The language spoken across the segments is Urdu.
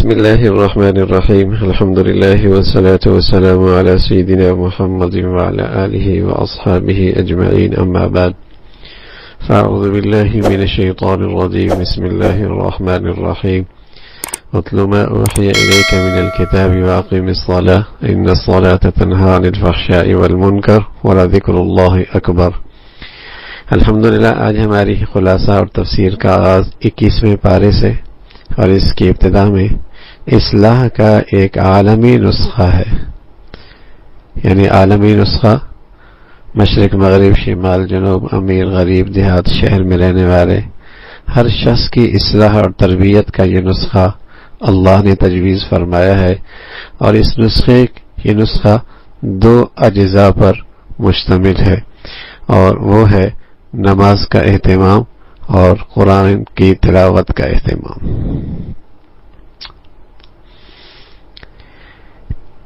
بسم الله الرحمن الرحيم. الحمد لله والصلاة والسلام على سيدنا محمد وعلى آله وأصحابه أجمعين. أما بعد، فأعوذ بالله من الشيطان الرجيم. بسم الله الرحمن الرحيم. واتل ما أوحي إليك من الكتاب وأقم الصلاة إن الصلاة تنهى عن الفحشاء والمنكر ولذكر الله أكبر. الحمدللہ آج ہماری خلاصہ اور تفسیر کا آغاز 21ویں پارے سے، اور اس کی ابتدا میں اصلاح کا ایک عالمی نسخہ ہے، یعنی عالمی نسخہ مشرق مغرب شمال جنوب امیر غریب دیہات شہر میں رہنے والے ہر شخص کی اصلاح اور تربیت کا یہ نسخہ اللہ نے تجویز فرمایا ہے، اور اس یہ نسخہ 2 اجزاء پر مشتمل ہے، اور وہ ہے نماز کا اہتمام اور قرآن کی تلاوت کا اہتمام۔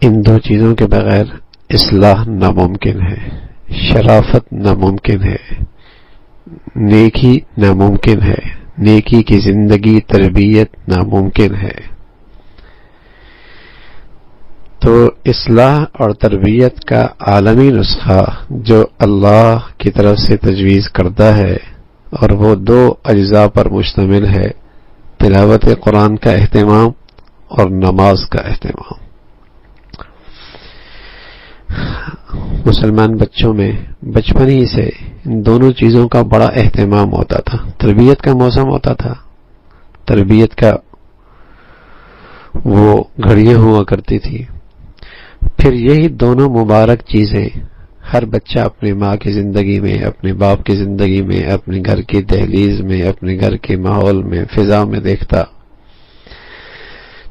ان 2 چیزوں کے بغیر اصلاح ناممکن ہے، شرافت ناممکن ہے، نیکی ناممکن ہے، نیکی کی زندگی تربیت ناممکن ہے۔ تو اصلاح اور تربیت کا عالمی نسخہ جو اللہ کی طرف سے تجویز کرتا ہے، اور وہ 2 اجزاء پر مشتمل ہے، تلاوت قرآن کا اہتمام اور نماز کا اہتمام۔ مسلمان بچوں میں بچپن ہی سے ان دونوں چیزوں کا بڑا اہتمام ہوتا تھا۔ تربیت کا موسم ہوتا تھا، تربیت کا وہ گھڑیاں ہوا کرتی تھی، پھر یہی دونوں مبارک چیزیں ہر بچہ اپنے ماں کی زندگی میں، اپنے باپ کی زندگی میں، اپنے گھر کی دہلیز میں، اپنے گھر کے ماحول میں، فضا میں دیکھتا،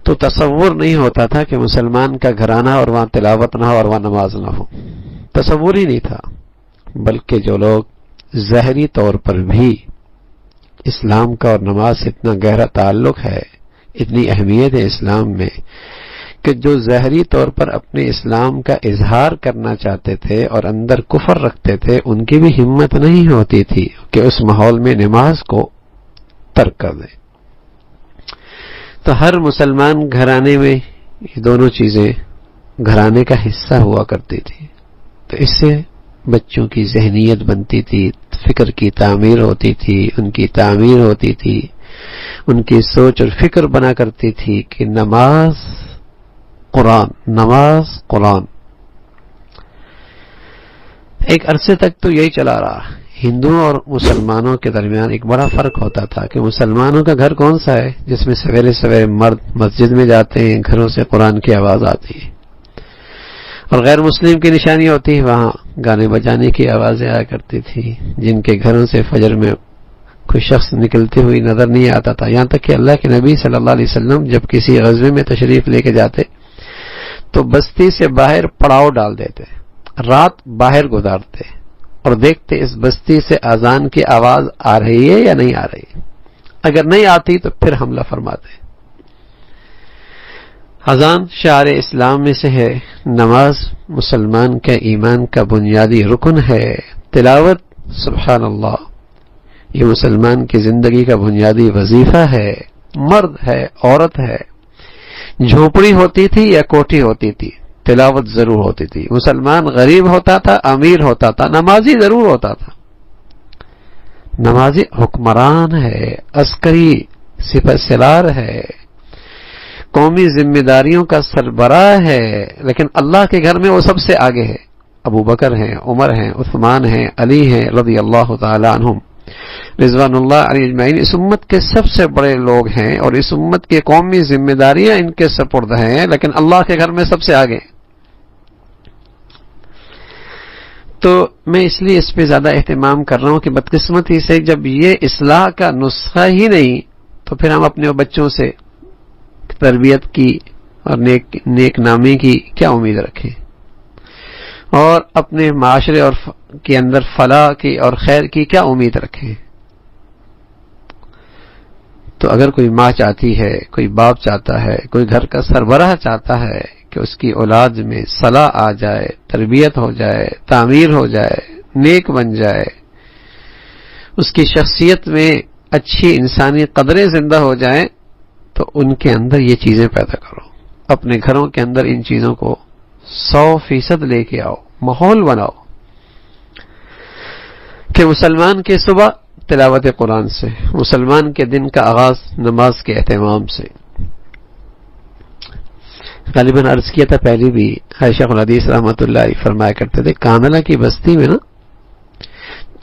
تو تصور نہیں ہوتا تھا کہ مسلمان کا گھرانہ اور وہاں تلاوت نہ ہو اور وہاں نماز نہ ہو، تصور ہی نہیں تھا۔ بلکہ جو لوگ ظاہری طور پر بھی اسلام کا اور نماز سے اتنا گہرا تعلق ہے، اتنی اہمیت ہے اسلام میں، کہ جو ظاہری طور پر اپنے اسلام کا اظہار کرنا چاہتے تھے اور اندر کفر رکھتے تھے، ان کی بھی ہمت نہیں ہوتی تھی کہ اس ماحول میں نماز کو ترک کر دیں۔ تو ہر مسلمان گھرانے میں یہ دونوں چیزیں گھرانے کا حصہ ہوا کرتی تھی، تو اس سے بچوں کی ذہنیت بنتی تھی، فکر کی تعمیر ہوتی تھی، ان کی تعمیر ہوتی تھی، ان کی سوچ اور فکر بنا کرتی تھی کہ نماز قرآن، نماز قرآن۔ ایک عرصے تک تو یہی چلا رہا۔ ہندوؤں اور مسلمانوں کے درمیان ایک بڑا فرق ہوتا تھا کہ مسلمانوں کا گھر کون سا ہے جس میں سویرے سویرے مرد مسجد میں جاتے ہیں، گھروں سے قرآن کی آواز آتی ہے، اور غیر مسلم کی نشانی ہوتی ہے وہاں گانے بجانے کی آوازیں آیا کرتی تھی، جن کے گھروں سے فجر میں کوئی شخص نکلتے ہوئی نظر نہیں آتا تھا۔ یہاں تک کہ اللہ کے نبی صلی اللہ علیہ وسلم جب کسی غزوے میں تشریف لے کے جاتے تو بستی سے باہر پڑاؤ ڈال دیتے، رات باہر گزارتے اور دیکھتے اس بستی سے اذان کی آواز آ رہی ہے یا نہیں آ رہی، اگر نہیں آتی تو پھر حملہ فرماتے۔ اذان شعار اسلام میں سے ہے، نماز مسلمان کے ایمان کا بنیادی رکن ہے، تلاوت سبحان اللہ یہ مسلمان کی زندگی کا بنیادی وظیفہ ہے۔ مرد ہے، عورت ہے، جھونپڑی ہوتی تھی یا کوٹھی ہوتی تھی، تلاوت ضرور ہوتی تھی۔ مسلمان غریب ہوتا تھا، امیر ہوتا تھا، نمازی ضرور ہوتا تھا۔ نمازی حکمران ہے، عسکری سپہ سالار ہے، قومی ذمہ داریوں کا سربراہ ہے، لیکن اللہ کے گھر میں وہ سب سے آگے ہے۔ ابو بکر ہیں، عمر ہیں، عثمان ہیں، علی ہیں رضی اللہ تعالی عنہم رضوان اللہ علیہ اجمعین، اس امت کے سب سے بڑے لوگ ہیں، اور اس امت کی قومی ذمہ داریاں ان کے سپرد ہیں، لیکن اللہ کے گھر میں سب سے آگے۔ تو میں اس لیے اس پہ زیادہ اہتمام کر رہا ہوں کہ بدقسمتی سے جب یہ اصلاح کا نسخہ ہی نہیں، تو پھر ہم اپنے بچوں سے تربیت کی اور نیک نامی کی کیا امید رکھیں، اور اپنے معاشرے اور کے اندر فلاح کی اور خیر کی کیا امید رکھیں۔ تو اگر کوئی ماں چاہتی ہے، کوئی باپ چاہتا ہے، کوئی گھر کا سربراہ چاہتا ہے کہ اس کی اولاد میں صلاح آ جائے، تربیت ہو جائے، تعمیر ہو جائے، نیک بن جائے، اس کی شخصیت میں اچھی انسانی قدریں زندہ ہو جائیں، تو ان کے اندر یہ چیزیں پیدا کرو، اپنے گھروں کے اندر ان چیزوں کو 100% لے کے آؤ، ماحول بناؤ کہ مسلمان کے صبح تلاوت قرآن سے، مسلمان کے دن کا آغاز نماز کے اہتمام سے۔ غالباً عرض کیا تھا پہلے بھی، شیخ الحدیث رحمۃ اللہ علیہ فرمایا کرتے تھے کانلہ کی بستی میں نا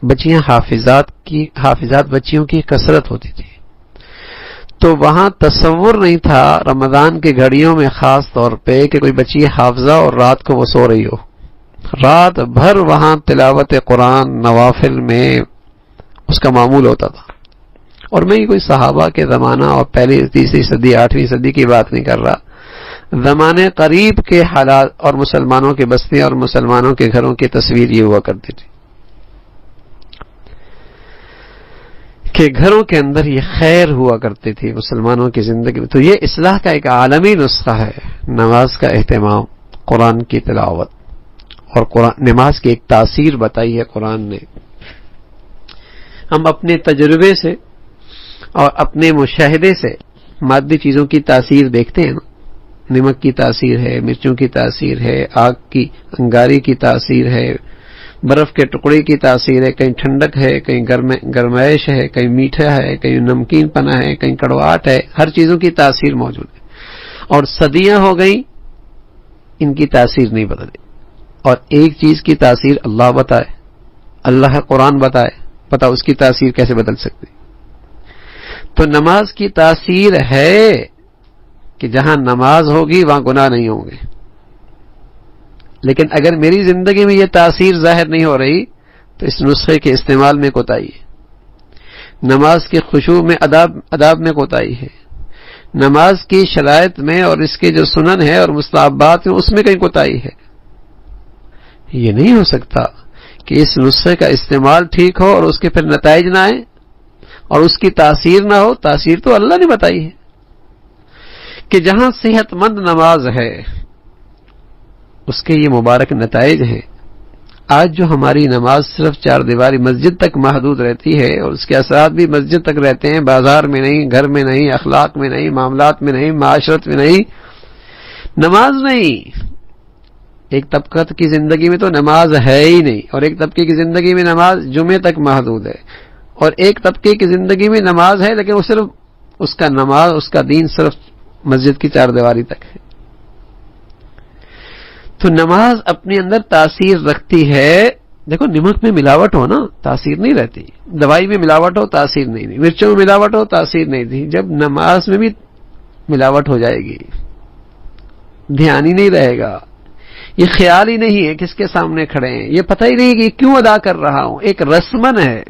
بچیاں حافظات بچیوں کی کثرت ہوتی تھی، تو وہاں تصور نہیں تھا رمضان کی گھڑیوں میں خاص طور پہ کہ کوئی بچی حافظہ اور رات کو وہ سو رہی ہو، رات بھر وہاں تلاوت قرآن نوافل میں اس کا معمول ہوتا تھا۔ اور میں کوئی صحابہ کے زمانہ اور پہلی تیسری صدی 8ویں صدی کی بات نہیں کر رہا، زمانے قریب کے حالات اور مسلمانوں کے بستیاں اور مسلمانوں کے گھروں کی تصویر یہ ہوا کرتی تھی کہ گھروں کے اندر یہ خیر ہوا کرتی تھی مسلمانوں کی زندگی میں۔ تو یہ اصلاح کا ایک عالمی نسخہ ہے، نماز کا اہتمام، قرآن کی تلاوت، اور نماز کی ایک تاثیر بتائی ہے قرآن نے۔ ہم اپنے تجربے سے اور اپنے مشاہدے سے مادی چیزوں کی تاثیر دیکھتے ہیں نا، نمک کی تاثیر ہے، مرچوں کی تاثیر ہے، آگ کی انگاری کی تاثیر ہے، برف کے ٹکڑے کی تاثیر ہے، کہیں ٹھنڈک ہے، کہیں گرمائش ہے، کہیں میٹھا ہے، کہیں نمکین پنا ہے، کہیں کڑواہٹ ہے، ہر چیزوں کی تاثیر موجود ہے۔ اور صدیاں ہو گئیں ان کی تاثیر نہیں بدلی، اور ایک چیز کی تاثیر اللہ بتائے، اللہ قرآن بتائے، پتہ اس کی تاثیر کیسے بدل سکتی۔ تو نماز کی تاثیر ہے کہ جہاں نماز ہوگی وہاں گناہ نہیں ہوں گے، لیکن اگر میری زندگی میں یہ تاثیر ظاہر نہیں ہو رہی تو اس نسخے کے استعمال میں کوتاہی ہے، نماز کے خشوع میں اداب میں کوتاہی ہے، نماز کی شرائط میں اور اس کے جو سنن ہے اور مستحبات ہیں اس میں کہیں کوتاہی ہے۔ یہ نہیں ہو سکتا کہ اس نسخے کا استعمال ٹھیک ہو اور اس کے پھر نتائج نہ آئیں اور اس کی تاثیر نہ ہو۔ تاثیر تو اللہ نے بتائی ہے کہ جہاں صحت مند نماز ہے اس کے یہ مبارک نتائج ہیں۔ آج جو ہماری نماز صرف 4 دیواری مسجد تک محدود رہتی ہے اور اس کے اثرات بھی مسجد تک رہتے ہیں، بازار میں نہیں، گھر میں نہیں، اخلاق میں نہیں، معاملات میں نہیں، معاشرت میں نہیں، نماز نہیں۔ ایک طبقہ کی زندگی میں تو نماز ہے ہی نہیں، اور ایک طبقے کی زندگی میں نماز جمعے تک محدود ہے، اور ایک طبقے کی زندگی میں نماز ہے لیکن وہ صرف اس کا دین صرف مسجد کی 4 دیواری تک ہے۔ تو نماز اپنے اندر تاثیر رکھتی ہے۔ دیکھو نمک میں ملاوٹ ہو نا تاثیر نہیں رہتی، دوائی میں ملاوٹ ہو تاثیر نہیں تھی، مرچوں میں ملاوٹ ہو تاثیر نہیں تھی، جب نماز میں بھی ملاوٹ ہو جائے گی دھیان ہی نہیں رہے گا، یہ خیال ہی نہیں ہے کس کے سامنے کھڑے ہیں، یہ پتہ ہی نہیں کہ کیوں ادا کر رہا ہوں، ایک رسمن ہے۔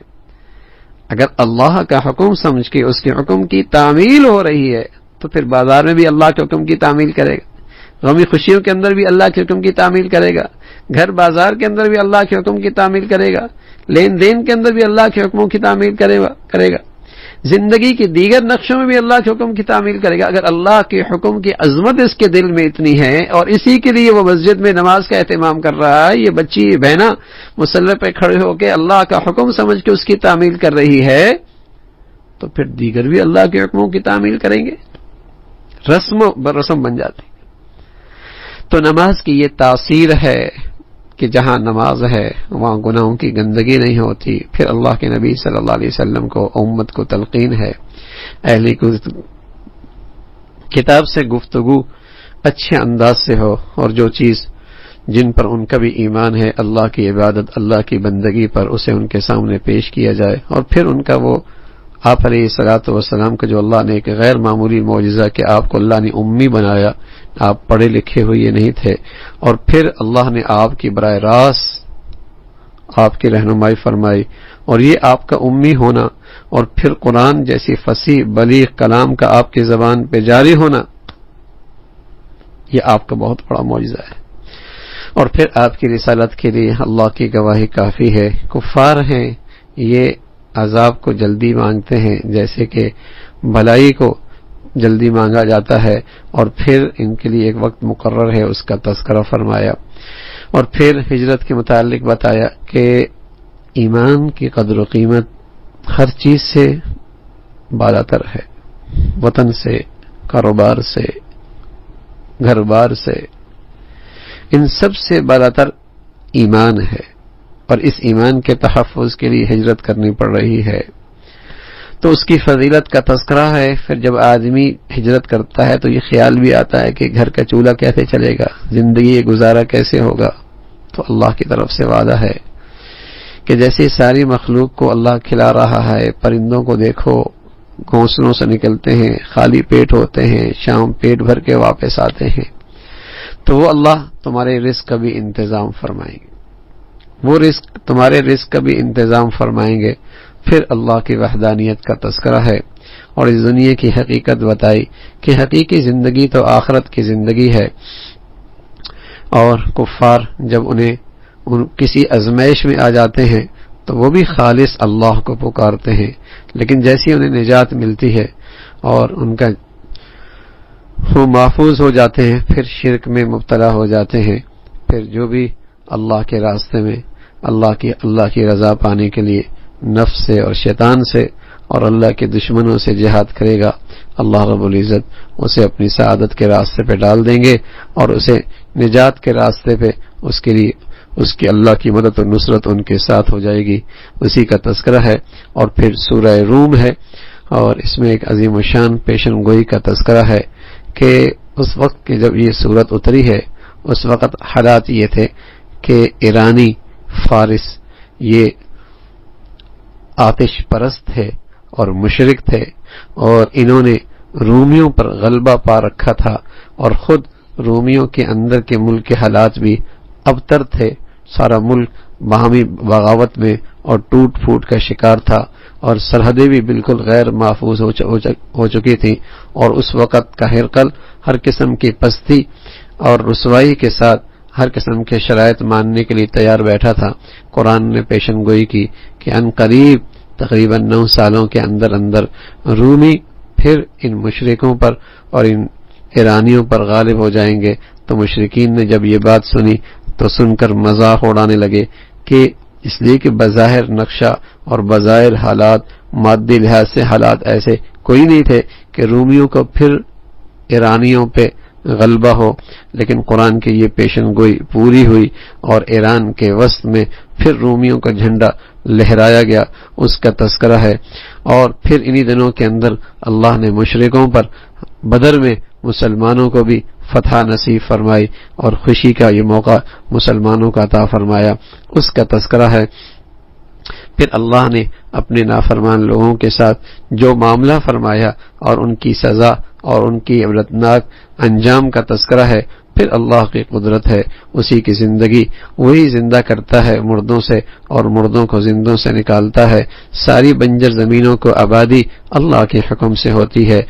اگر اللہ کا حکم سمجھ کے اس کے حکم کی تعمیل ہو رہی ہے تو پھر بازار میں بھی اللہ کے حکم کی تعمیل کرے گا، غمی خوشیوں کے اندر بھی اللہ کے حکم کی تعمیل کرے گا، گھر بازار کے اندر بھی اللہ کے حکم کی تعمیل کرے گا، لین دین کے اندر بھی اللہ کے حکموں کی تعمیل کرے گا، زندگی کے دیگر نقشوں میں بھی اللہ کے حکم کی تعمیل کرے گا۔ اگر اللہ کے حکم کی عظمت اس کے دل میں اتنی ہے اور اسی کے لیے وہ مسجد میں نماز کا اہتمام کر رہا ہے، یہ بچی بہنا مصلی پہ کھڑے ہو کے اللہ کا حکم سمجھ کے اس کی تعمیل کر رہی ہے، تو پھر دیگر بھی اللہ کے حکموں کی تعمیل کریں گے، رسم بن جاتی۔ تو نماز کی یہ تاثیر ہے کہ جہاں نماز ہے وہاں گناہوں کی گندگی نہیں ہوتی۔ پھر اللہ کے نبی صلی اللہ علیہ وسلم کو امت کو تلقین ہے، اہل کتاب سے گفتگو اچھے انداز سے ہو، اور جو چیز جن پر ان کا بھی ایمان ہے اللہ کی عبادت، اللہ کی بندگی پر، اسے ان کے سامنے پیش کیا جائے، اور پھر ان کا وہ آپ علیہ الصلوۃ والسلام کا جو اللہ نے ایک غیر معمولی معجزہ کہ آپ کو اللہ نے امی بنایا، آپ پڑھے لکھے ہوئے نہیں تھے، اور پھر اللہ نے آپ کی براہ راست آپ کی رہنمائی فرمائی، اور یہ آپ کا امی ہونا اور پھر قرآن جیسی فصیح بلیغ کلام کا آپ کی زبان پہ جاری ہونا، یہ آپ کا بہت بڑا معجزہ ہے۔ اور پھر آپ کی رسالت کے لیے اللہ کی گواہی کافی ہے۔ کفار ہیں یہ عذاب کو جلدی مانگتے ہیں جیسے کہ بھلائی کو جلدی مانگا جاتا ہے، اور پھر ان کے لیے ایک وقت مقرر ہے اس کا تذکرہ فرمایا، اور پھر ہجرت کے متعلق بتایا کہ ایمان کی قدر و قیمت ہر چیز سے بالاتر ہے، وطن سے، کاروبار سے، گھر بار سے، ان سب سے بالاتر ایمان ہے، اور اس ایمان کے تحفظ کے لیے ہجرت کرنی پڑ رہی ہے۔ تو اس کی فضیلت کا تذکرہ ہے۔ پھر جب آدمی ہجرت کرتا ہے تو یہ خیال بھی آتا ہے کہ گھر کا چولہا کیسے چلے گا، زندگی گزارا کیسے ہوگا۔ تو اللہ کی طرف سے وعدہ ہے کہ جیسے ساری مخلوق کو اللہ کھلا رہا ہے، پرندوں کو دیکھو گھونسلوں سے نکلتے ہیں، خالی پیٹ ہوتے ہیں، شام پیٹ بھر کے واپس آتے ہیں، تو وہ اللہ تمہارے رزق کا بھی انتظام فرمائیں گے، وہ رزق تمہارے رزق کا بھی انتظام فرمائیں گے۔ پھر اللہ کی وحدانیت کا تذکرہ ہے اور اس دنیا کی حقیقت بتائی کہ حقیقی زندگی تو آخرت کی زندگی ہے، اور کفار جب انہیں کسی ازمائش میں آ جاتے ہیں تو وہ بھی خالص اللہ کو پکارتے ہیں، لیکن جیسی انہیں نجات ملتی ہے اور ان کا وہ محفوظ ہو جاتے ہیں، پھر شرک میں مبتلا ہو جاتے ہیں۔ پھر جو بھی اللہ کے راستے میں اللہ کی رضا پانے کے لیے نفس سے اور شیطان سے اور اللہ کے دشمنوں سے جہاد کرے گا، اللہ رب العزت اسے اپنی سعادت کے راستے پہ ڈال دیں گے، اور اسے نجات کے راستے پہ اس کے لیے اس کی اللہ کی مدد اور نصرت ان کے ساتھ ہو جائے گی۔ اسی کا تذکرہ ہے۔ اور پھر سورہ روم ہے، اور اس میں ایک عظیم الشان پیشن گوئی کا تذکرہ ہے کہ اس وقت کہ جب یہ سورت اتری ہے اس وقت حالات یہ تھے کہ ایرانی فارس یہ آتش پرست تھے اور مشرک تھے، اور انہوں نے رومیوں پر غلبہ پا رکھا تھا، اور خود رومیوں کے اندر کے ملک کے حالات بھی ابتر تھے، سارا ملک باہمی بغاوت میں اور ٹوٹ پھوٹ کا شکار تھا، اور سرحدیں بھی بالکل غیر محفوظ ہو چکی تھیں، اور اس وقت کا ہرقل ہر قسم کی پستی اور رسوائی کے ساتھ ہر قسم کے شرائط ماننے کے لیے تیار بیٹھا تھا۔ قرآن نے پیشن گوئی کی کہ ان قریب تقریباً 9 سالوں کے اندر رومی پھر ان مشرکوں پر اور ان ایرانیوں پر غالب ہو جائیں گے۔ تو مشرکین نے جب یہ بات سنی تو سن کر مذاق اڑانے لگے کہ اس لیے کہ بظاہر نقشہ اور بظاہر حالات، مادی لحاظ سے حالات ایسے کوئی نہیں تھے کہ رومیوں کو پھر ایرانیوں پہ غلبہ ہو، لیکن قرآن کی یہ پیشن گوئی پوری ہوئی اور ایران کے وسط میں پھر رومیوں کا جھنڈا لہرایا گیا، اس کا تذکرہ ہے۔ اور پھر انہی دنوں کے اندر اللہ نے مشرکوں پر بدر میں مسلمانوں کو بھی فتح نصیب فرمائی اور خوشی کا یہ موقع مسلمانوں کا عطا فرمایا، اس کا تذکرہ ہے۔ پھر اللہ نے اپنے نافرمان لوگوں کے ساتھ جو معاملہ فرمایا اور ان کی سزا اور ان کی عبرتناک انجام کا تذکرہ ہے۔ پھر اللہ کی قدرت ہے، اسی کی زندگی، وہی زندہ کرتا ہے مردوں سے اور مردوں کو زندوں سے نکالتا ہے، ساری بنجر زمینوں کو آبادی اللہ کے حکم سے ہوتی ہے۔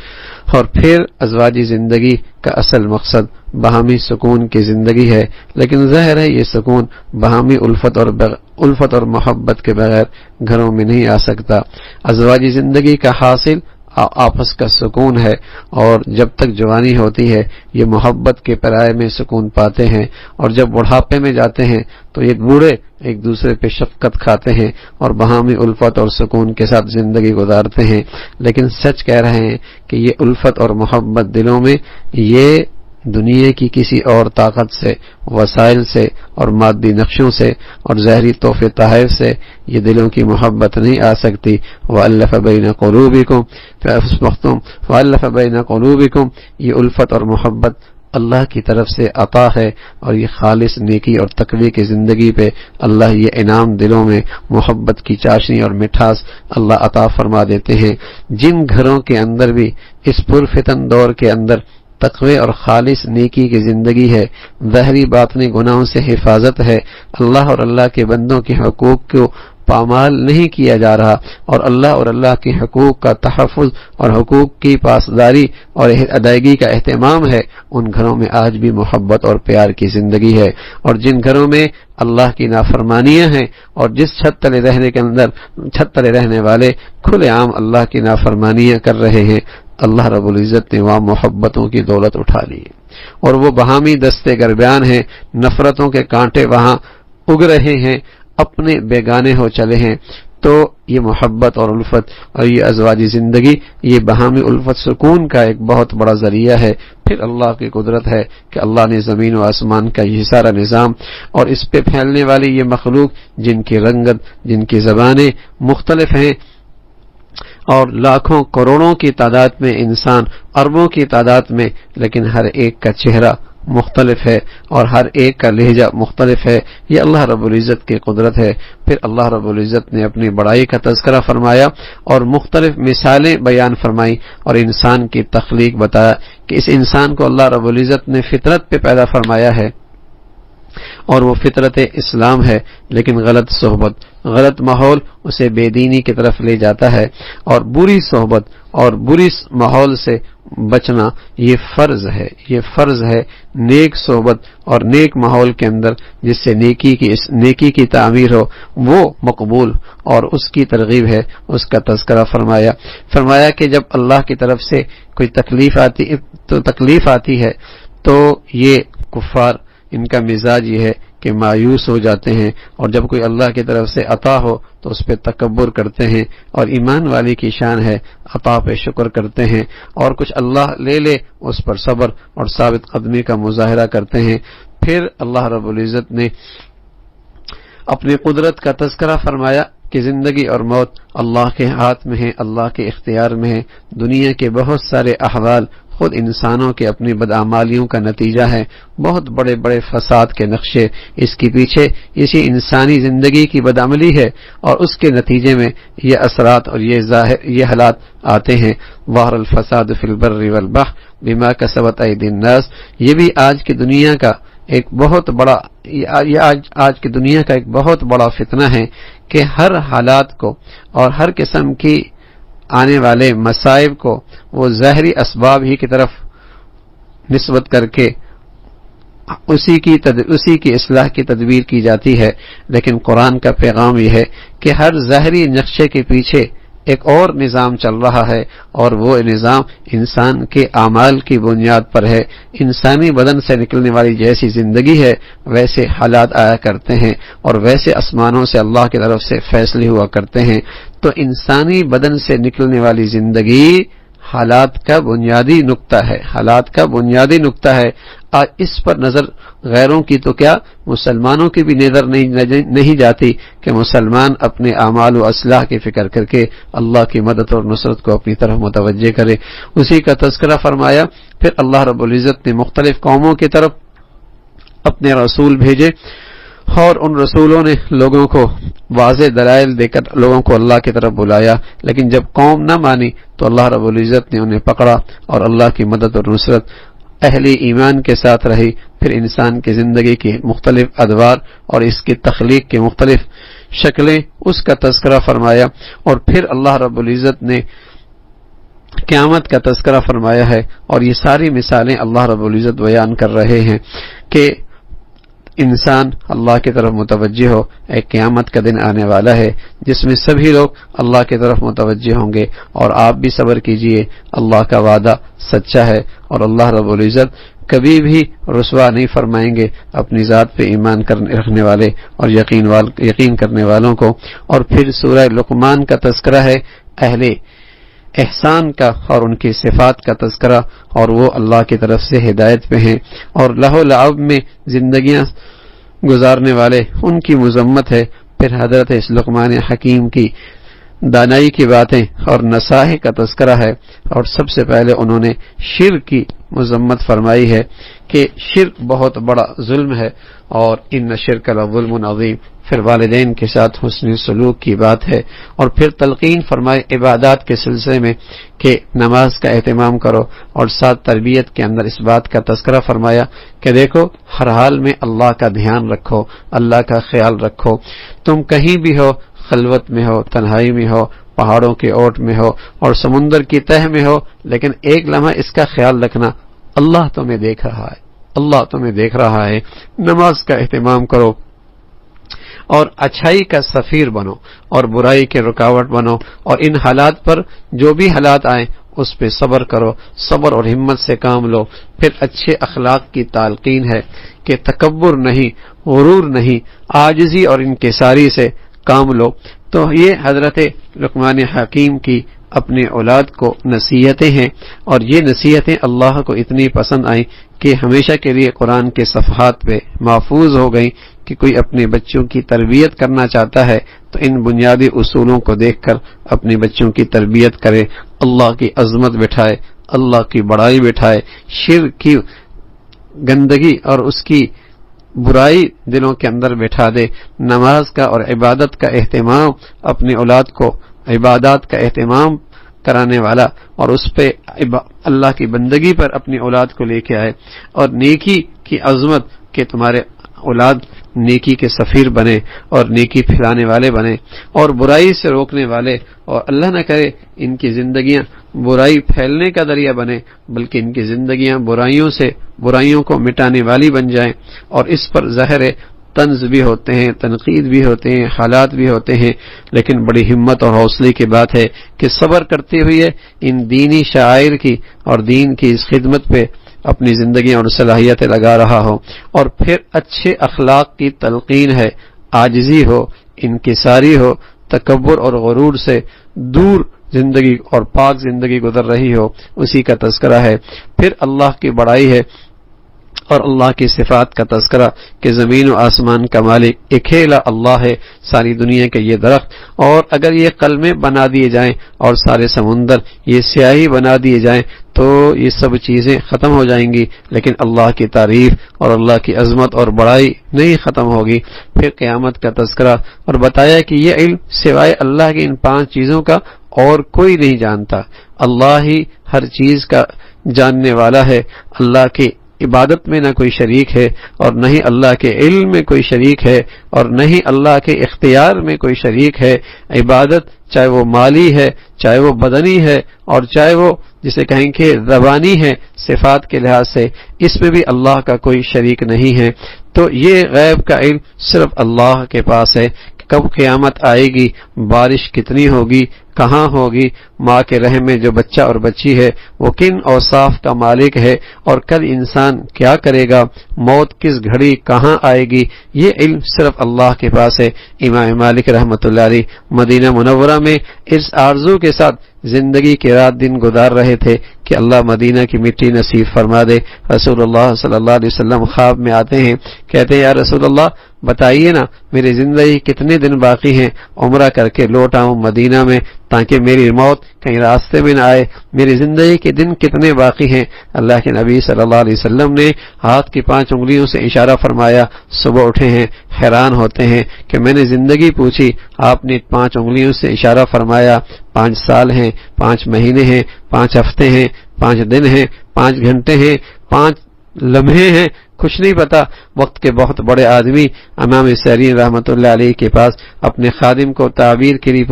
اور پھر ازواجی زندگی کا اصل مقصد باہمی سکون کی زندگی ہے، لیکن ظاہر ہے یہ سکون باہمی الفت اور محبت کے بغیر گھروں میں نہیں آ سکتا۔ ازواجی زندگی کا حاصل آپس کا سکون ہے، اور جب تک جوانی ہوتی ہے یہ محبت کے پرائے میں سکون پاتے ہیں، اور جب بڑھاپے میں جاتے ہیں تو یہ بوڑھے ایک دوسرے پہ شفقت کھاتے ہیں اور باہمی الفت اور سکون کے ساتھ زندگی گزارتے ہیں۔ لیکن سچ کہہ رہے ہیں کہ یہ الفت اور محبت دلوں میں یہ دنیا کی کسی اور طاقت سے، وسائل سے اور مادی نقشوں سے اور ظاہری تحفے تحائف سے یہ دلوں کی محبت نہیں آ سکتی۔ وَأَلَّفَ بَيْنَ قُلُوبِكُمْ وَأَلَّفَ بَيْنَ قُلُوبِكُمْ، یہ الفت اور محبت اللہ کی طرف سے عطا ہے، اور یہ خالص نیکی اور تقوی کی زندگی پہ اللہ یہ انعام دلوں میں محبت کی چاشنی اور مٹھاس اللہ عطا فرما دیتے ہیں۔ جن گھروں کے اندر بھی اس پرفتن دور کے اندر تقوی اور خالص نیکی کی زندگی ہے، ظاہری باطنی گناہوں سے حفاظت ہے، اللہ اور اللہ کے بندوں کے حقوق کو پامال نہیں کیا جا رہا، اور اللہ کے حقوق کا تحفظ اور حقوق کی پاسداری اور ادائیگی کا اہتمام ہے، ان گھروں میں آج بھی محبت اور پیار کی زندگی ہے۔ اور جن گھروں میں اللہ کی نافرمانیاں ہیں اور جس چھت تلے رہنے والے کھلے عام اللہ کی نافرمانیاں کر رہے ہیں، اللہ رب العزت نے وہاں محبتوں کی دولت اٹھا لی ہے، اور وہ باہمی دستے گربیان ہیں، نفرتوں کے کانٹے وہاں اگ رہے ہیں، اپنے بیگانے ہو چلے ہیں۔ تو یہ محبت اور الفت اور یہ ازواجی زندگی، یہ باہمی الفت سکون کا ایک بہت بڑا ذریعہ ہے۔ پھر اللہ کی قدرت ہے کہ اللہ نے زمین و آسمان کا یہ سارا نظام اور اس پہ پھیلنے والی یہ مخلوق، جن کی رنگت، جن کی زبانیں مختلف ہیں، اور لاکھوں کروڑوں کی تعداد میں انسان، اربوں کی تعداد میں، لیکن ہر ایک کا چہرہ مختلف ہے اور ہر ایک کا لہجہ مختلف ہے، یہ اللہ رب العزت کی قدرت ہے۔ پھر اللہ رب العزت نے اپنی بڑائی کا تذکرہ فرمایا اور مختلف مثالیں بیان فرمائی اور انسان کی تخلیق بتایا کہ اس انسان کو اللہ رب العزت نے فطرت پہ پیدا فرمایا ہے، اور وہ فطرت اسلام ہے، لیکن غلط صحبت، غلط ماحول اسے بے دینی کی طرف لے جاتا ہے، اور بری صحبت اور بری ماحول سے بچنا یہ فرض ہے۔ نیک صحبت اور نیک ماحول کے اندر جس سے نیکی کی تعمیر ہو وہ مقبول اور اس کی ترغیب ہے، اس کا تذکرہ فرمایا کہ جب اللہ کی طرف سے کوئی تکلیف آتی ہے تو یہ کفار، ان کا مزاج یہ ہے کہ مایوس ہو جاتے ہیں، اور جب کوئی اللہ کی طرف سے عطا ہو تو اس پہ تکبر کرتے ہیں، اور ایمان والی کی شان ہے عطا پہ شکر کرتے ہیں، اور کچھ اللہ لے اس پر صبر اور ثابت قدمی کا مظاہرہ کرتے ہیں۔ پھر اللہ رب العزت نے اپنی قدرت کا تذکرہ فرمایا کہ زندگی اور موت اللہ کے ہاتھ میں ہے، اللہ کے اختیار میں ہے۔ دنیا کے بہت سارے احوال خود انسانوں کے اپنی بدعمالیوں کا نتیجہ ہے، بہت بڑے بڑے فساد کے نقشے اس کے پیچھے اسی انسانی زندگی کی بدعملی ہے، اور اس کے نتیجے میں یہ اثرات اور یہ حالات آتے ہیں۔ ظہر الفساد فی البر والبحر بما کسبت ایدی الناس، یہ بھی آج کی دنیا کا ایک بہت بڑا آج کی دنیا کا ایک بہت بڑا فتنہ ہے کہ ہر حالات کو اور ہر قسم کی آنے والے مصائب کو وہ ظاہری اسباب ہی کی طرف نسبت کر کے اسی کی اصلاح کی تدبیر کی جاتی ہے، لیکن قرآن کا پیغام یہ ہے کہ ہر ظاہری نقشے کے پیچھے ایک اور نظام چل رہا ہے، اور وہ نظام انسان کے اعمال کی بنیاد پر ہے۔ انسانی بدن سے نکلنے والی جیسی زندگی ہے ویسے حالات آیا کرتے ہیں، اور ویسے آسمانوں سے اللہ کی طرف سے فیصلے ہوا کرتے ہیں۔ تو انسانی بدن سے نکلنے والی زندگی حالات کا بنیادی نقطہ ہے۔ آج اس پر نظر غیروں کی تو کیا، مسلمانوں کی بھی نظر نہیں جاتی کہ مسلمان اپنے اعمال و اصلاح کی فکر کر کے اللہ کی مدد اور نصرت کو اپنی طرف متوجہ کرے۔ اسی کا تذکرہ فرمایا۔ پھر اللہ رب العزت نے مختلف قوموں کی طرف اپنے رسول بھیجے، اور ان رسولوں نے لوگوں کو واضح دلائل دے کر لوگوں کو اللہ کی طرف بلایا، لیکن جب قوم نہ مانی تو اللہ رب العزت نے انہیں پکڑا، اور اللہ کی مدد اور نصرت اہل ایمان کے ساتھ رہی۔ پھر انسان کی زندگی کی مختلف ادوار اور اس کی تخلیق کی مختلف شکلیں، اس کا تذکرہ فرمایا، اور پھر اللہ رب العزت نے قیامت کا تذکرہ فرمایا ہے۔ اور یہ ساری مثالیں اللہ رب العزت بیان کر رہے ہیں کہ انسان اللہ کی طرف متوجہ ہو، ایک قیامت کا دن آنے والا ہے جس میں سبھی لوگ اللہ کی طرف متوجہ ہوں گے، اور آپ بھی صبر کیجئے، اللہ کا وعدہ سچا ہے، اور اللہ رب العزت کبھی بھی رسوا نہیں فرمائیں گے اپنی ذات پہ ایمان رکھنے والے اور یقین کرنے والوں کو۔ اور پھر سورہ لقمان کا تذکرہ ہے اہل احسان کا اور ان کی صفات کا تذکرہ، اور وہ اللہ کی طرف سے ہدایت پہ ہیں اور لہو و لعب میں زندگیاں گزارنے والے، ان کی مذمت ہے۔ پھر حضرت لقمان حکیم کی دانائی کی باتیں اور نصائح کا تذکرہ ہے، اور سب سے پہلے انہوں نے شرک کی مذمت فرمائی ہے کہ شرک بہت بڑا ظلم ہے، اور ان شرک لظلم عظیم۔ پھر والدین کے ساتھ حسن سلوک کی بات ہے، اور پھر تلقین فرمائے عبادات کے سلسلے میں کہ نماز کا اہتمام کرو، اور ساتھ تربیت کے اندر اس بات کا تذکرہ فرمایا کہ دیکھو ہر حال میں اللہ کا دھیان رکھو، اللہ کا خیال رکھو، تم کہیں بھی ہو، خلوت میں ہو، تنہائی میں ہو، پہاڑوں کے اوٹ میں ہو اور سمندر کی تہ میں ہو، لیکن ایک لمحہ اس کا خیال رکھنا اللہ تمہیں دیکھ رہا ہے۔ نماز کا اہتمام کرو، اور اچھائی کا سفیر بنو اور برائی کے رکاوٹ بنو، اور ان حالات پر جو بھی حالات آئیں اس پہ صبر کرو، صبر اور ہمت سے کام لو۔ پھر اچھے اخلاق کی تلقین ہے کہ تکبر نہیں، غرور نہیں، عاجزی اور انکساری سے کام لو۔ تو یہ حضرت لقمان حکیم کی اپنے اولاد کو نصیحتیں ہیں، اور یہ نصیحتیں اللہ کو اتنی پسند آئیں کہ ہمیشہ کے لیے قرآن کے صفحات پہ محفوظ ہو گئیں کہ کوئی اپنے بچوں کی تربیت کرنا چاہتا ہے تو ان بنیادی اصولوں کو دیکھ کر اپنے بچوں کی تربیت کرے، اللہ کی عظمت بٹھائے، اللہ کی بڑائی بٹھائے، شرک کی گندگی اور اس کی برائی دلوں کے اندر بٹھا دے، نماز کا اور عبادت کا اہتمام، اپنی اولاد کو عبادات کا اہتمام کرانے والا اور اس پہ اللہ کی بندگی پر اپنی اولاد کو لے کے آئے، اور نیکی کی عظمت کہ تمہارے اولاد نیکی کے سفیر بنے اور نیکی پھیلانے والے بنے اور برائی سے روکنے والے، اور اللہ نہ کرے ان کی زندگیاں برائی پھیلنے کا ذریعہ بنے بلکہ ان کی زندگیاں برائیوں کو مٹانے والی بن جائیں۔ اور اس پر ظاہر طنز بھی ہوتے ہیں، تنقید بھی ہوتے ہیں، حالات بھی ہوتے ہیں، لیکن بڑی ہمت اور حوصلے کی بات ہے کہ صبر کرتے ہوئے ان دینی شعائر کی اور دین کی اس خدمت پہ اپنی زندگی اور صلاحیتیں لگا رہا ہو، اور پھر اچھے اخلاق کی تلقین ہے، عاجزی ہو، انکساری ہو، تکبر اور غرور سے دور زندگی اور پاک زندگی گزر رہی ہو، اسی کا تذکرہ ہے۔ پھر اللہ کی بڑائی ہے اور اللہ کی صفات کا تذکرہ کہ زمین و آسمان کا مالک اکیلا اللہ ہے، ساری دنیا کے یہ درخت اور اگر یہ قلمیں بنا دیے جائیں اور سارے سمندر یہ سیاہی بنا دیے جائیں تو یہ سب چیزیں ختم ہو جائیں گی، لیکن اللہ کی تعریف اور اللہ کی عظمت اور بڑائی نہیں ختم ہوگی۔ پھر قیامت کا تذکرہ اور بتایا کہ یہ علم سوائے اللہ کی ان 5 چیزوں کا اور کوئی نہیں جانتا، اللہ ہی ہر چیز کا جاننے والا ہے، اللہ کی عبادت میں نہ کوئی شریک ہے اور نہ ہی اللہ کے علم میں کوئی شریک ہے اور نہ ہی اللہ کے اختیار میں کوئی شریک ہے۔ عبادت چاہے وہ مالی ہے، چاہے وہ بدنی ہے، اور چاہے وہ جسے کہیں کہ زبانی ہے صفات کے لحاظ سے، اس میں بھی اللہ کا کوئی شریک نہیں ہے۔ تو یہ غیب کا علم صرف اللہ کے پاس ہے، کب قیامت آئے گی، بارش کتنی ہوگی، کہاں ہوگی، ماں کے رحم میں جو بچہ اور بچی ہے وہ کن اوصاف کا مالک ہے، اور کل انسان کیا کرے گا، موت کس گھڑی کہاں آئے گی، یہ علم صرف اللہ کے پاس ہے۔ امام مالک رحمۃ اللہ علیہ مدینہ منورہ میں اس آرزو کے ساتھ زندگی کے رات دن گزار رہے تھے کہ اللہ مدینہ کی مٹی نصیب فرما دے۔ رسول اللہ صلی اللہ علیہ وسلم خواب میں آتے ہیں، کہتے ہیں یا رسول اللہ بتائیے نا میری زندگی کتنے دن باقی ہیں، عمرہ کر کے لوٹ آؤں مدینہ میں تاکہ میری موت کہیں راستے میں نہ آئے، میری زندگی کے دن کتنے باقی ہیں۔ اللہ کے نبی صلی اللہ علیہ وسلم نے ہاتھ کی 5 انگلیوں سے اشارہ فرمایا، صبح اٹھے ہیں حیران ہوتے ہیں کہ میں نے زندگی پوچھی، آپ نے 5 انگلیوں سے اشارہ فرمایا، 5 سال ہیں، 5 مہینے ہیں، 5 ہفتے ہیں، 5 دن ہیں، 5 گھنٹے ہیں، 5 لمحے ہیں، کچھ نہیں پتا۔ وقت کے بہت بڑے آدمی امام سیرین رحمۃ اللہ علیہ کے پاس اپنے خادم کو تعبیر کے لیے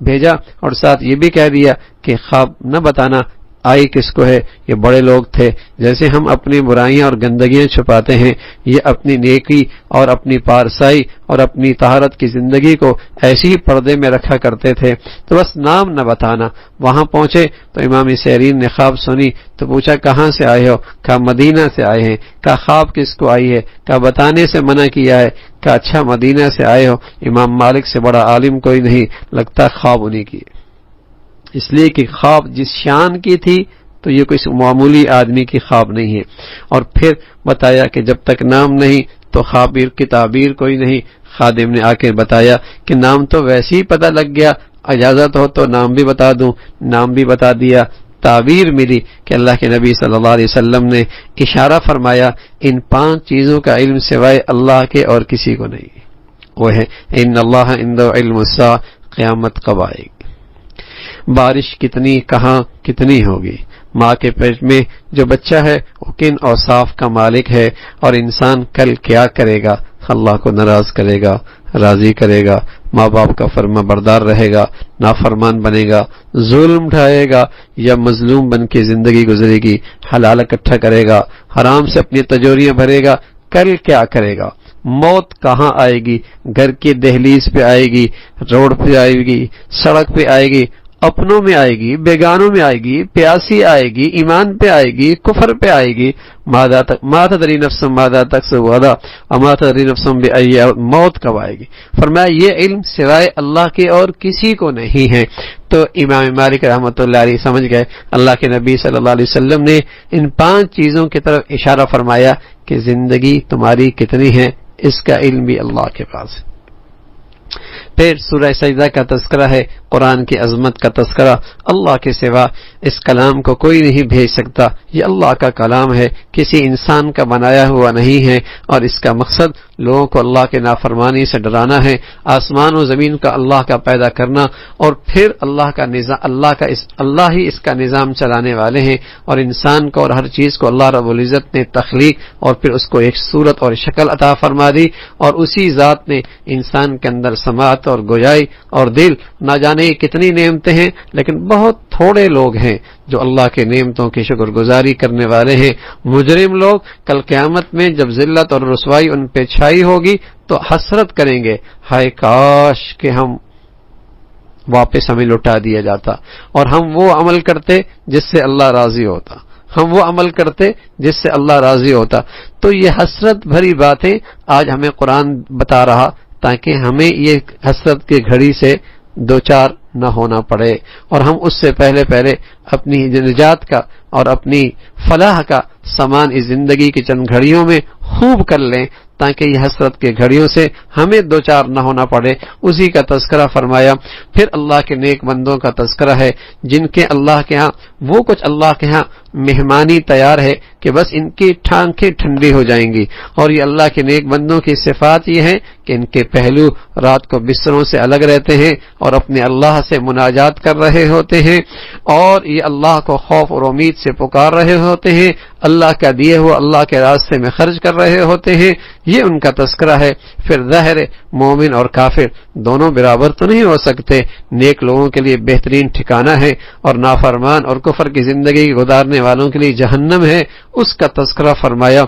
بھیجا اور ساتھ یہ بھی کہہ دیا کہ خواب نہ بتانا آئی کس کو ہے، یہ بڑے لوگ تھے، جیسے ہم اپنی برائیاں اور گندگیاں چھپاتے ہیں یہ اپنی نیکی اور اپنی پارسائی اور اپنی طہارت کی زندگی کو ایسی ہی پردے میں رکھا کرتے تھے، تو بس نام نہ بتانا۔ وہاں پہنچے تو امام سیرین نے خواب سنی تو پوچھا کہاں سے آئے ہو، کہا مدینہ سے آئے ہیں، کہا خواب کس کو آئی ہے، کہا بتانے سے منع کیا ہے، کہا اچھا مدینہ سے آئے ہو، امام مالک سے بڑا عالم کوئی نہیں، لگتا خواب انہی کی، اس لیے کہ خواب جس شان کی تھی تو یہ کوئی معمولی آدمی کی خواب نہیں ہے۔ اور پھر بتایا کہ جب تک نام نہیں تو خابر کی تعبیر کوئی نہیں۔ خادم نے آ کے بتایا کہ نام تو ویسے ہی پتہ لگ گیا، اجازت ہو تو نام بھی بتا دوں، نام بھی بتا دیا۔ تعبیر ملی کہ اللہ کے نبی صلی اللہ علیہ وسلم نے اشارہ فرمایا ان 5 چیزوں کا علم سوائے اللہ کے اور کسی کو نہیں، وہ ہے ان اللہ عنده علم الساعہ، قیامت کب آئے گی، بارش کتنی کہاں کتنی ہوگی، ماں کے پیٹ میں جو بچہ ہے وہ کن اوصاف کا مالک ہے، اور انسان کل کیا کرے گا، اللہ کو ناراض کرے گا، راضی کرے گا، ماں باپ کا فرما بردار رہے گا، نافرمان بنے گا، ظلم اٹھائے گا یا مظلوم بن کے زندگی گزرے گی، حلال اکٹھا کرے گا، حرام سے اپنی تجوریاں بھرے گا، کل کیا کرے گا، موت کہاں آئے گی، گھر کی دہلیز پہ آئے گی، روڈ پہ آئے گی، سڑک پہ آئے گی، اپنوں میں آئے گی، بیگانوں میں آئے گی، پیاسی آئے گی، ایمان پہ آئے گی، کفر پہ آئے گی، ما تدری نفس ماذا تکسب غدا وما تدری نفس بأی موت کب آئے گی۔ فرمایا یہ علم سوائے اللہ کے اور کسی کو نہیں ہے۔ تو امام مالک رحمۃ اللہ علیہ سمجھ گئے اللہ کے نبی صلی اللہ علیہ وسلم نے ان 5 چیزوں کی طرف اشارہ فرمایا کہ زندگی تمہاری کتنی ہے، اس کا علم بھی اللہ کے پاس ہے۔ پھر سورہ سجدہ کا تذکرہ ہے، قرآن کی عظمت کا تذکرہ، اللہ کے سوا اس کلام کو کوئی نہیں بھیج سکتا، یہ اللہ کا کلام ہے، کسی انسان کا بنایا ہوا نہیں ہے، اور اس کا مقصد لوگوں کو اللہ کے نافرمانی سے ڈرانا ہے، آسمان و زمین کا اللہ کا پیدا کرنا، اور پھر اللہ ہی اس کا نظام چلانے والے ہیں، اور انسان کو اور ہر چیز کو اللہ رب العزت نے تخلیق اور پھر اس کو ایک صورت اور شکل عطا فرما دی، اور اسی ذات نے انسان کے اندر سماعت اور گویائی اور دل، نہ جانے کتنی نعمتیں ہیں، لیکن بہت تھوڑے لوگ ہیں جو اللہ کے نعمتوں کی شکر گزاری کرنے والے ہیں۔ مجرم لوگ کل قیامت میں جب ذلت اور رسوائی ان پہ چھائی ہوگی تو حسرت کریں گے، ہائے کاش کہ ہم واپس ہمیں لوٹا دیا جاتا اور ہم وہ عمل کرتے جس سے اللہ راضی ہوتا، ہم وہ عمل کرتے جس سے اللہ راضی ہوتا۔ تو یہ حسرت بھری باتیں آج ہمیں قرآن بتا رہا تاکہ ہمیں یہ حسرت کی گھڑی سے دوچار نہ ہونا پڑے، اور ہم اس سے پہلے اپنی نجات کا اور اپنی فلاح کا سامان اس زندگی کی چند گھڑیوں میں خوب کر لیں تاکہ یہ حسرت کے گھڑیوں سے ہمیں دوچار نہ ہونا پڑے۔ اسی کا تذکرہ فرمایا۔ پھر اللہ کے نیک بندوں کا تذکرہ ہے جن کے اللہ کے ہاں وہ کچھ اللہ کے ہاں مہمانی تیار ہے کہ بس ان کی ٹھانکیں ٹھنڈی ہو جائیں گی، اور یہ اللہ کے نیک بندوں کی صفات یہ ہے کہ ان کے پہلو رات کو بستروں سے الگ رہتے ہیں اور اپنے اللہ سے مناجات کر رہے ہوتے ہیں، اور یہ اللہ کو خوف اور امید سے پکار رہے ہوتے ہیں، اللہ کا دیے ہوئے اللہ کے راستے میں خرچ کر رہے ہوتے ہیں، یہ ان کا تذکرہ ہے۔ پھر ظاہر مومن اور کافر دونوں برابر تو نہیں ہو سکتے، نیک لوگوں کے لیے بہترین ٹھکانہ ہے اور نافرمان اور کفر کی زندگی گزارنے والوں کے لیے جہنم ہے، اس کا تذکرہ فرمایا۔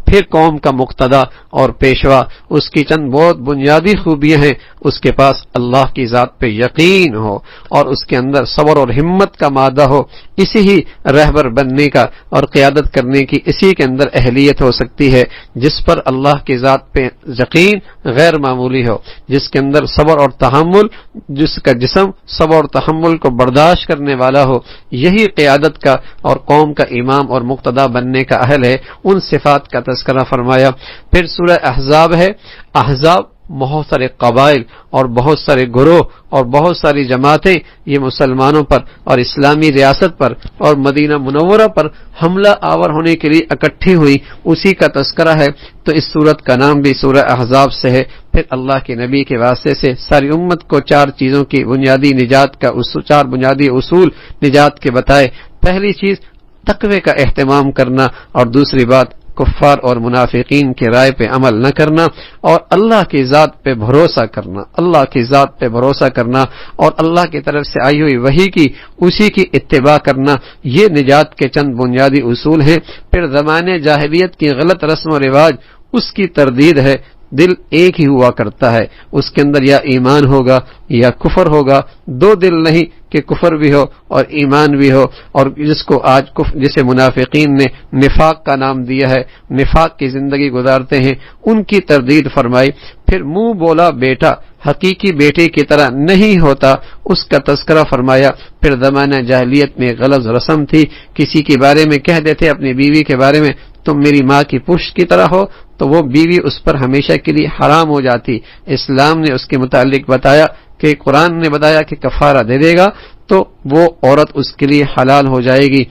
پھر قوم کا مقتدی اور پیشوا، اس کی چند بہت بنیادی خوبیاں ہیں، اس کے پاس اللہ کی ذات پہ یقین ہو اور اس کے اندر صبر اور ہمت کا مادہ ہو، اسی ہی رہبر بننے کا اور قیادت کرنے کی اسی کے اندر اہلیت ہو سکتی ہے، جس پر اللہ کی ذات پہ یقین غیر معمولی ہو، جس کے اندر صبر اور تحمل، جس کا جسم صبر اور تحمل کو برداشت کرنے والا ہو، یہی قیادت کا اور قوم کا امام اور مقتدی بننے کا اہل ہے۔ ان صفات کا تذکرہ فرمایا۔ پھر سورہ احزاب ہے۔ احزاب بہت سارے قبائل اور بہت سارے گروہ اور بہت ساری جماعتیں یہ مسلمانوں پر اور اسلامی ریاست پر اور مدینہ منورہ پر حملہ آور ہونے کے لیے اکٹھی ہوئی، اسی کا تذکرہ ہے۔ تو اس سورت کا نام بھی سورہ احزاب سے ہے۔ پھر اللہ کے نبی کے واسطے سے ساری امت کو 4 چیزوں کی بنیادی نجات کا 4 بنیادی اصول نجات کے بتائے۔ پہلی چیز تقوی کا اہتمام کرنا، اور دوسری بات کفار اور منافقین کی رائے پہ عمل نہ کرنا، اور اللہ کی ذات پہ بھروسہ کرنا، اللہ کی ذات پہ بھروسہ کرنا اور اللہ کی طرف سے آئی ہوئی وحی کی اسی کی اتباع کرنا، یہ نجات کے چند بنیادی اصول ہیں۔ پھر زمانے جاہلیت کی غلط رسم و رواج، اس کی تردید ہے۔ دل ایک ہی ہوا کرتا ہے، اس کے اندر یا ایمان ہوگا یا کفر ہوگا، 2 دل نہیں کہ کفر بھی ہو اور ایمان بھی ہو، اور جس کو آج جسے منافقین نے نفاق کا نام دیا ہے، نفاق کی زندگی گزارتے ہیں، ان کی تردید فرمائی۔ پھر منہ بولا بیٹا حقیقی بیٹے کی طرح نہیں ہوتا، اس کا تذکرہ فرمایا۔ پھر زمانہ جاہلیت میں غلط رسم تھی، کسی کے بارے میں کہہ دیتے اپنی بیوی کے بارے میں تم میری ماں کی پشت کی طرح ہو، تو وہ بیوی اس پر ہمیشہ کے لیے حرام ہو جاتی۔ اسلام نے اس کے متعلق بتایا کہ قرآن نے بتایا کہ کفارہ دے دے گا تو وہ عورت اس کے لیے حلال ہو جائے گی،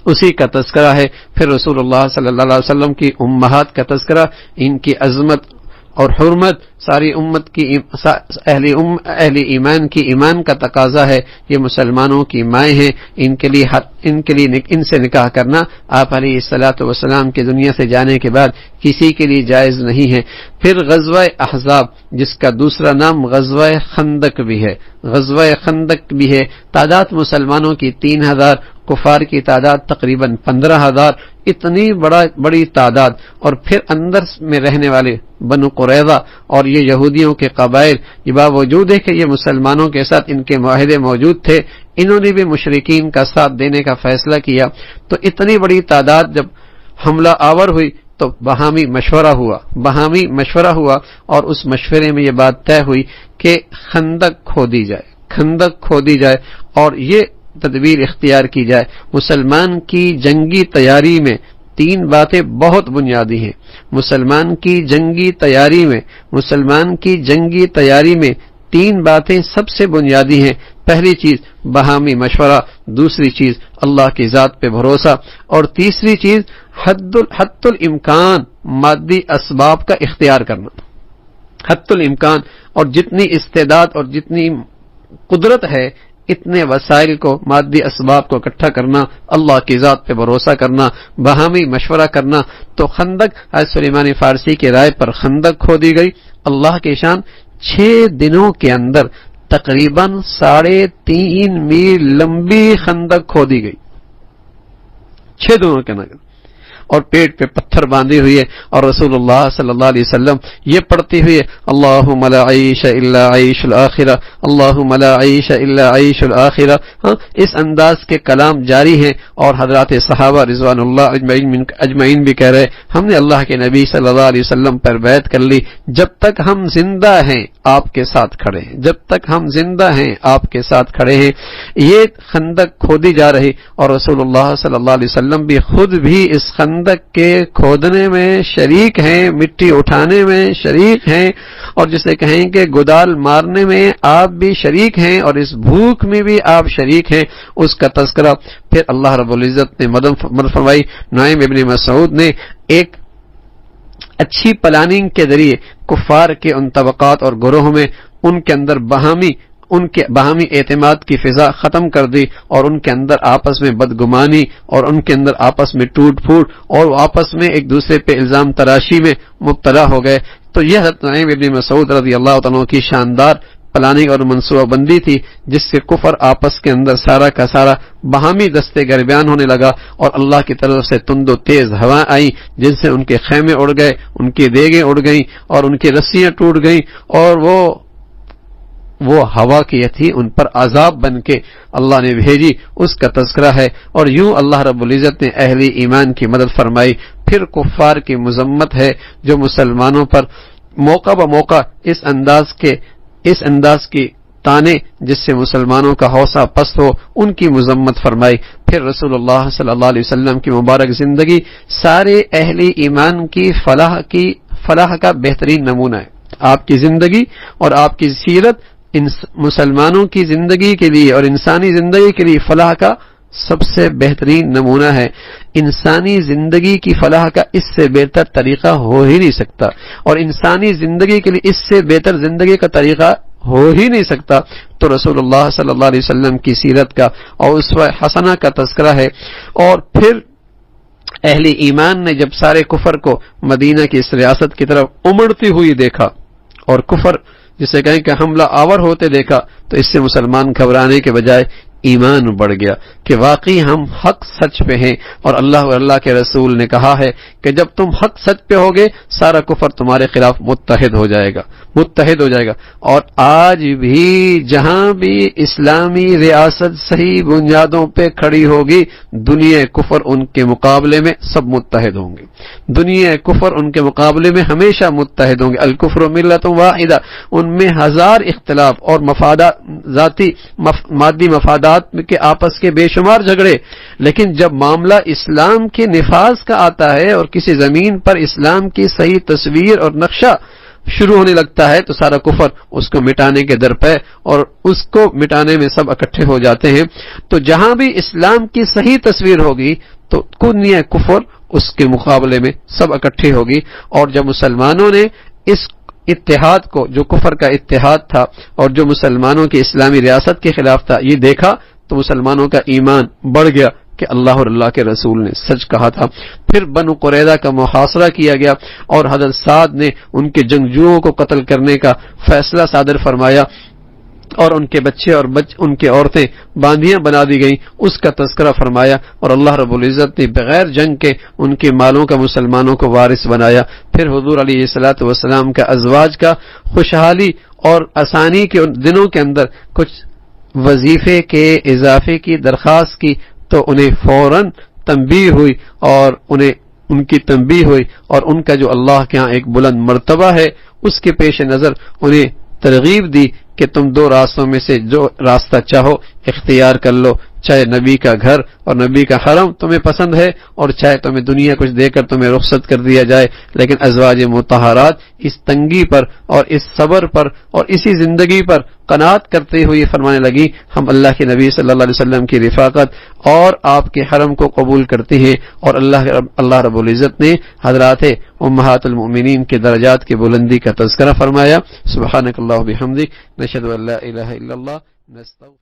اسی کا تذکرہ ہے۔ پھر رسول اللہ صلی اللہ علیہ وسلم کی امہات کا تذکرہ، ان کی عظمت اور حرمت ساری امت کی اہل ایمان کی ایمان کا تقاضا ہے، یہ مسلمانوں کی مائیں ہیں، ان کے لیے ان سے نکاح کرنا آپ علیہ الصلوۃ والسلام کی دنیا سے جانے کے بعد کسی کے لیے جائز نہیں ہے۔ پھر غزوہ احزاب، جس کا دوسرا نام غزوہ خندق بھی ہے، غزوہ خندق بھی ہے، تعداد مسلمانوں کی 3000، کفار کی تعداد تقریباً 15,000، اتنی بڑی تعداد، اور پھر اندر میں رہنے والے بنو قریظہ اور یہ یہودیوں کے قبائل، یہ باوجود ہے کہ یہ مسلمانوں کے ساتھ ان کے معاہدے موجود تھے، انہوں نے بھی مشرکین کا ساتھ دینے کا فیصلہ کیا۔ تو اتنی بڑی تعداد جب حملہ آور ہوئی تو باہمی مشورہ ہوا اور اس مشورے میں یہ بات طے ہوئی کہ خندق کھودی جائے اور یہ تدبیر اختیار کی جائے۔ مسلمان کی جنگی تیاری میں 3 باتیں بہت بنیادی ہیں۔ مسلمان کی جنگی تیاری میں 3 باتیں سب سے بنیادی ہیں۔ پہلی چیز باہمی مشورہ، دوسری چیز اللہ کی ذات پہ بھروسہ، اور تیسری چیز حد الامکان مادی اسباب کا اختیار کرنا۔ حد الامکان، اور جتنی استعداد اور جتنی قدرت ہے اتنے وسائل کو، مادی اسباب کو اکٹھا کرنا، اللہ کی ذات پہ بھروسہ کرنا، باہمی مشورہ کرنا۔ تو خندق، حضرت سلیمان فارسی کی رائے پر خندق کھودی گئی۔ اللہ کی شان، 6 دنوں کے اندر تقریباً 3.5 میل لمبی خندق کھودی گئی، 6 دنوں کے اندر، اور پیٹ پہ پتھر باندھی ہوئی ہے، اور رسول اللہ صلی اللہ علیہ وسلم یہ پڑھتی ہوئی اللہم لا عیش الا عیش الآخرہ، اللہم لا عیش الا عیش الآخرہ۔ اس انداز کے کلام جاری ہیں، اور حضرات صحابہ رضوان اللہ اجمعین بھی کہہ رہے ہم نے اللہ کے نبی صلی اللہ علیہ وسلم پر بیعت کر لی، جب تک ہم زندہ ہیں آپ کے ساتھ کھڑے ہیں، جب تک ہم زندہ ہیں آپ کے ساتھ کھڑے ہیں۔ یہ خندق کھودی جا رہی، اور رسول اللہ صلی اللہ علیہ وسلم بھی خود بھی اس خندق کے کھودنے میں شریک ہیں، مٹی اٹھانے میں شریک ہیں، اور جسے کہیں کہ گدال مارنے میں آپ بھی شریک ہیں، اور اس بھوک میں بھی آپ شریک ہیں۔ اس کا تذکرہ پھر اللہ رب العزت نے مدد فرمائی۔ نعیم ابن مسعود نے ایک اچھی پلاننگ کے ذریعے کفار کے ان طبقات اور گروہوں میں ان کے اندر باہمی اعتماد کی فضا ختم کر دی، اور ان کے اندر آپس میں بدگمانی، اور ان کے اندر آپس میں ٹوٹ پھوٹ، اور آپس میں ایک دوسرے پہ الزام تراشی میں مبتلا ہو گئے۔ تو یہ حضرت نعیم ابن مسعود رضی اللہ تعالیٰ کی شاندار پلاننگ اور منصوبہ بندی تھی، جس سے کفر آپس کے اندر سارا کا سارا باہمی دستے گربیان ہونے لگا، اور اللہ کی طرف سے تند و تیز ہوائیں آئیں، جن سے ان کے خیمے اڑ گئے، ان کی دیگیں اڑ گئیں، اور ان کی رسیاں ٹوٹ گئیں، اور وہ ہوا کی تھی ان پر عذاب بن کے اللہ نے بھیجی، اس کا تذکرہ ہے۔ اور یوں اللہ رب العزت نے اہل ایمان کی مدد فرمائی۔ پھر کفار کی مذمت ہے، جو مسلمانوں پر موقع بموقع اس انداز کی تانے جس سے مسلمانوں کا حوصلہ پست ہو، ان کی مذمت فرمائی۔ پھر رسول اللہ صلی اللہ علیہ وسلم کی مبارک زندگی سارے اہل ایمان کی فلاح کا بہترین نمونہ ہے۔ آپ کی زندگی اور آپ کی سیرت مسلمانوں کی زندگی کے لیے اور انسانی زندگی کے لیے فلاح کا سب سے بہترین نمونہ ہے۔ انسانی زندگی کی فلاح کا اس سے بہتر طریقہ ہو ہی نہیں سکتا، اور انسانی زندگی کے لیے اس سے بہتر زندگی کا طریقہ ہو ہی نہیں سکتا۔ تو رسول اللہ صلی اللہ علیہ وسلم کی سیرت کا اور اسوہ حسنہ کا تذکرہ ہے۔ اور پھر اہل ایمان نے جب سارے کفر کو مدینہ کی اس ریاست کی طرف امڑتی ہوئی دیکھا، اور کفر جسے کہیں کہ حملہ آور ہوتے دیکھا، تو اس سے مسلمان گھبرانے کے بجائے ایمان بڑھ گیا کہ واقعی ہم حق سچ پہ ہیں، اور اللہ اور اللہ کے رسول نے کہا ہے کہ جب تم حق سچ پہ ہوگے سارا کفر تمہارے خلاف متحد ہو جائے گا۔ اور آج بھی جہاں بھی اسلامی ریاست صحیح بنیادوں پہ کھڑی ہوگی، دنیا کفر ان کے مقابلے میں سب متحد ہوں گے، دنیا کفر ان کے مقابلے میں ہمیشہ متحد ہوں گے۔ الکفر ملت واحدہ، ان میں ہزار اختلاف اور مادی مفادات کے آپس کے بے شمار جھگڑے، لیکن جب معاملہ اسلام کے نفاذ کا آتا ہے اور کسی زمین پر اسلام کی صحیح تصویر اور نقشہ شروع ہونے لگتا ہے، تو سارا کفر اس کو مٹانے کے در پہ، اور اس کو مٹانے میں سب اکٹھے ہو جاتے ہیں۔ تو جہاں بھی اسلام کی صحیح تصویر ہوگی تو کنیہ کفر اس کے مقابلے میں سب اکٹھے ہوگی۔ اور جب مسلمانوں نے اس اتحاد کو، جو کفر کا اتحاد تھا اور جو مسلمانوں کی اسلامی ریاست کے خلاف تھا، یہ دیکھا تو مسلمانوں کا ایمان بڑھ گیا کہ اللہ اور اللہ کے رسول نے سچ کہا تھا۔ پھر بنو قریظہ کا محاصرہ کیا گیا، اور حضرت سعد نے ان کے جنگجوؤں کو قتل کرنے کا فیصلہ صادر فرمایا۔ اور ان کے بچے اور ان کی عورتیں باندیاں بنا دی گئیں، اس کا تذکرہ فرمایا، اور اللہ رب العزت نے بغیر جنگ کے ان کے مالوں کا مسلمانوں کو وارث بنایا۔ پھر حضور علیہ الصلوۃ والسلام کا ازواج کا خوشحالی اور آسانی کے دنوں کے اندر کچھ وظیفے کے اضافے کی درخواست کی تو انہیں فوراً تنبیہ ہوئی، اور ان کی تنبیہ ہوئی، اور ان کا جو اللہ کے ہاں ایک بلند مرتبہ ہے اس کے پیش نظر انہیں ترغیب دی کہ تم دو راستوں میں سے جو راستہ چاہو اختیار کر لو، چاہے نبی کا گھر اور نبی کا حرم تمہیں پسند ہے، اور چاہے تمہیں دنیا کچھ دے کر تمہیں رخصت کر دیا جائے، لیکن ازواج مطہرات اس تنگی پر اور اس صبر پر اور اسی زندگی پر قناعت کرتے ہوئے فرمانے لگی، ہم اللہ کے نبی صلی اللہ علیہ وسلم کی رفاقت اور آپ کے حرم کو قبول کرتے ہیں، اور اللہ رب العزت نے حضرات امہات المؤمنین کے درجات کی بلندی کا تذکرہ فرمایا۔ سبحانک اللہ و بحمدک، نشہد ان لا الہ الا اللہ، نستغفرک۔